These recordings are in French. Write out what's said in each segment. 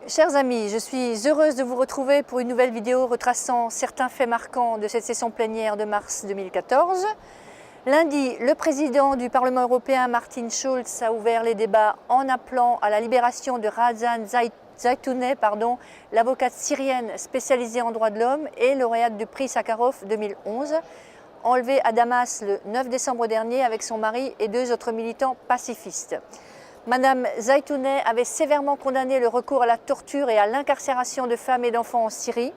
Chers amis, je suis heureuse de vous retrouver pour une nouvelle vidéo retraçant certains faits marquants de cette session plénière de mars 2014. Lundi, le président du Parlement européen, Martin Schulz, a ouvert les débats en appelant à la libération de Razan Zaitouneh, l'avocate syrienne spécialisée en droits de l'homme et lauréate du prix Sakharov 2011, enlevée à Damas le 9 décembre dernier avec son mari et deux autres militants pacifistes. Madame Zaitouneh avait sévèrement condamné le recours à la torture et à l'incarcération de femmes et d'enfants en Syrie.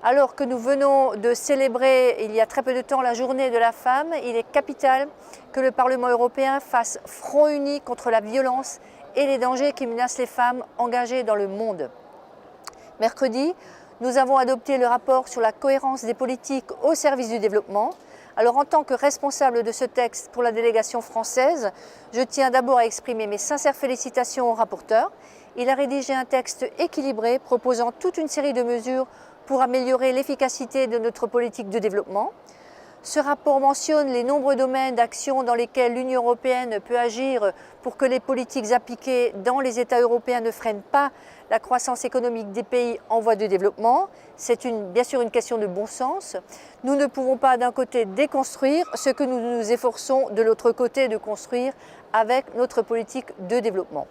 Alors que nous venons de célébrer il y a très peu de temps la journée de la femme, il est capital que le Parlement européen fasse front uni contre la violence et les dangers qui menacent les femmes engagées dans le monde. Mercredi, nous avons adopté le rapport sur la cohérence des politiques au service du développement. Alors en tant que responsable de ce texte pour la délégation française, je tiens d'abord à exprimer mes sincères félicitations au rapporteur. Il a rédigé un texte équilibré proposant toute une série de mesures pour améliorer l'efficacité de notre politique de développement. Ce rapport mentionne les nombreux domaines d'action dans lesquels l'Union européenne peut agir pour que les politiques appliquées dans les États européens ne freinent pas la croissance économique des pays en voie de développement. C'est bien sûr une question de bon sens. Nous ne pouvons pas d'un côté déconstruire ce que nous nous efforçons de l'autre côté de construire avec notre politique de développement.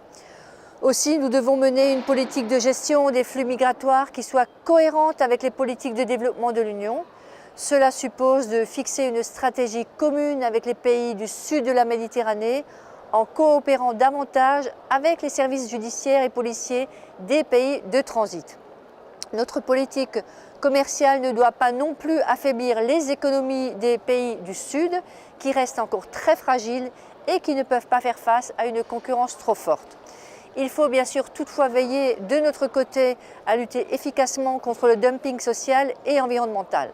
Aussi, nous devons mener une politique de gestion des flux migratoires qui soit cohérente avec les politiques de développement de l'Union. Cela suppose de fixer une stratégie commune avec les pays du sud de la Méditerranée en coopérant davantage avec les services judiciaires et policiers des pays de transit. Notre politique commerciale ne doit pas non plus affaiblir les économies des pays du sud qui restent encore très fragiles et qui ne peuvent pas faire face à une concurrence trop forte. Il faut bien sûr toutefois veiller de notre côté à lutter efficacement contre le dumping social et environnemental.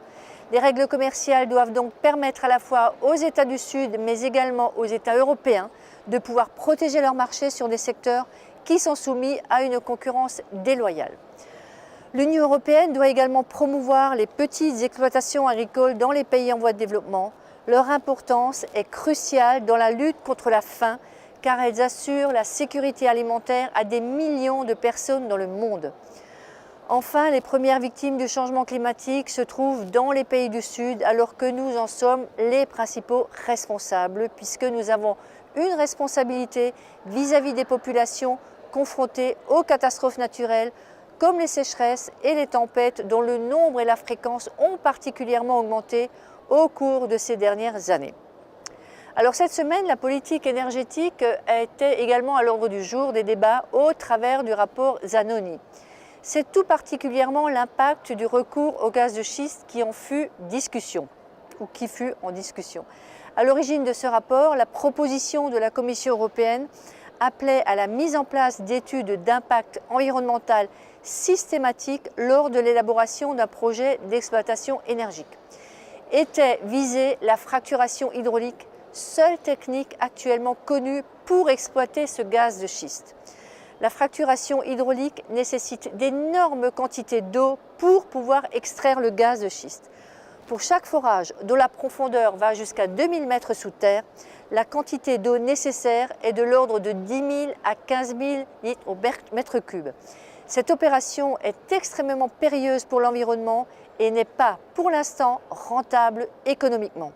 Les règles commerciales doivent donc permettre à la fois aux États du Sud, mais également aux États européens, de pouvoir protéger leurs marchés sur des secteurs qui sont soumis à une concurrence déloyale. L'Union européenne doit également promouvoir les petites exploitations agricoles dans les pays en voie de développement. Leur importance est cruciale dans la lutte contre la faim, car elles assurent la sécurité alimentaire à des millions de personnes dans le monde. Enfin, les premières victimes du changement climatique se trouvent dans les pays du Sud, alors que nous en sommes les principaux responsables, puisque nous avons une responsabilité vis-à-vis des populations confrontées aux catastrophes naturelles, comme les sécheresses et les tempêtes, dont le nombre et la fréquence ont particulièrement augmenté au cours de ces dernières années. Alors cette semaine, la politique énergétique était également à l'ordre du jour des débats au travers du rapport Zanoni. C'est tout particulièrement l'impact du recours au gaz de schiste qui fut en discussion. À l'origine de ce rapport, la proposition de la Commission européenne appelait à la mise en place d'études d'impact environnemental systématiques lors de l'élaboration d'un projet d'exploitation énergique. Était visée la fracturation hydraulique, seule technique actuellement connue pour exploiter ce gaz de schiste. La fracturation hydraulique nécessite d'énormes quantités d'eau pour pouvoir extraire le gaz de schiste. Pour chaque forage dont la profondeur va jusqu'à 2000 mètres sous terre, la quantité d'eau nécessaire est de l'ordre de 10 000 à 15 000 litres au mètre cube. Cette opération est extrêmement périlleuse pour l'environnement et n'est pas, pour l'instant, rentable économiquement.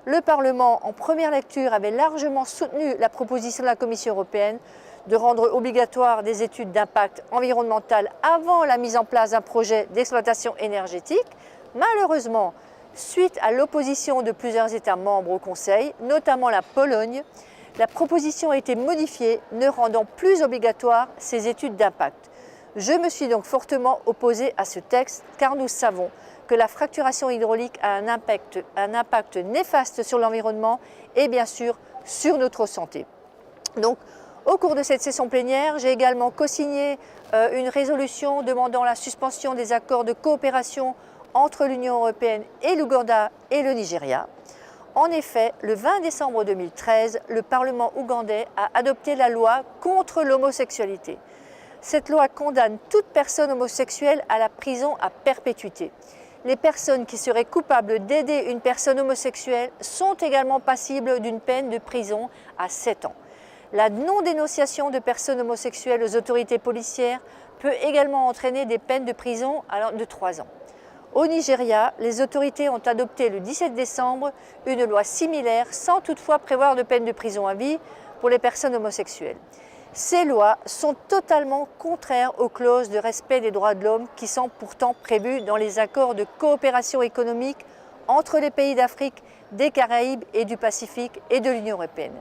Le Parlement, en première lecture, avait largement soutenu la proposition de la Commission européenne de rendre obligatoire des études d'impact environnemental avant la mise en place d'un projet d'exploitation énergétique. Malheureusement, suite à l'opposition de plusieurs États membres au Conseil, notamment la Pologne, la proposition a été modifiée, ne rendant plus obligatoire ces études d'impact. Je me suis donc fortement opposée à ce texte, car nous savons que la fracturation hydraulique a un impact néfaste sur l'environnement et bien sûr sur notre santé. Donc, au cours de cette session plénière, j'ai également co-signé une résolution demandant la suspension des accords de coopération entre l'Union européenne et l'Ouganda et le Nigeria. En effet, le 20 décembre 2013, le Parlement ougandais a adopté la loi contre l'homosexualité. Cette loi condamne toute personne homosexuelle à la prison à perpétuité. Les personnes qui seraient coupables d'aider une personne homosexuelle sont également passibles d'une peine de prison à 7 ans. La non-dénonciation de personnes homosexuelles aux autorités policières peut également entraîner des peines de prison de 3 ans. Au Nigeria, les autorités ont adopté le 17 décembre une loi similaire sans toutefois prévoir de peine de prison à vie pour les personnes homosexuelles. Ces lois sont totalement contraires aux clauses de respect des droits de l'homme qui sont pourtant prévues dans les accords de coopération économique entre les pays d'Afrique, des Caraïbes et du Pacifique et de l'Union européenne.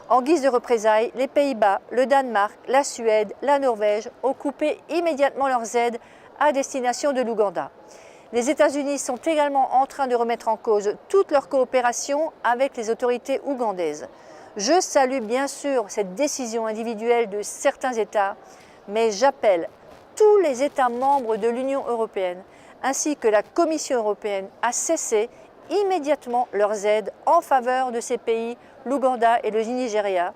En guise de représailles, les Pays-Bas, le Danemark, la Suède, la Norvège ont coupé immédiatement leurs aides à destination de l'Ouganda. Les États-Unis sont également en train de remettre en cause toute leur coopération avec les autorités ougandaises. Je salue bien sûr cette décision individuelle de certains États, mais j'appelle tous les États membres de l'Union européenne ainsi que la Commission européenne à cesser immédiatement leurs aides en faveur de ces pays, l'Ouganda et le Nigeria,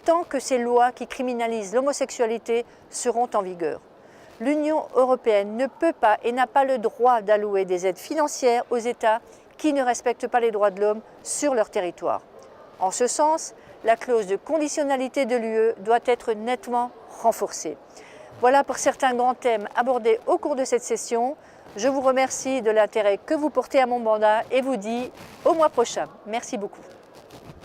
tant que ces lois qui criminalisent l'homosexualité seront en vigueur. L'Union européenne ne peut pas et n'a pas le droit d'allouer des aides financières aux États qui ne respectent pas les droits de l'homme sur leur territoire. En ce sens, la clause de conditionnalité de l'UE doit être nettement renforcée. Voilà pour certains grands thèmes abordés au cours de cette session. Je vous remercie de l'intérêt que vous portez à mon mandat et vous dis au mois prochain. Merci beaucoup.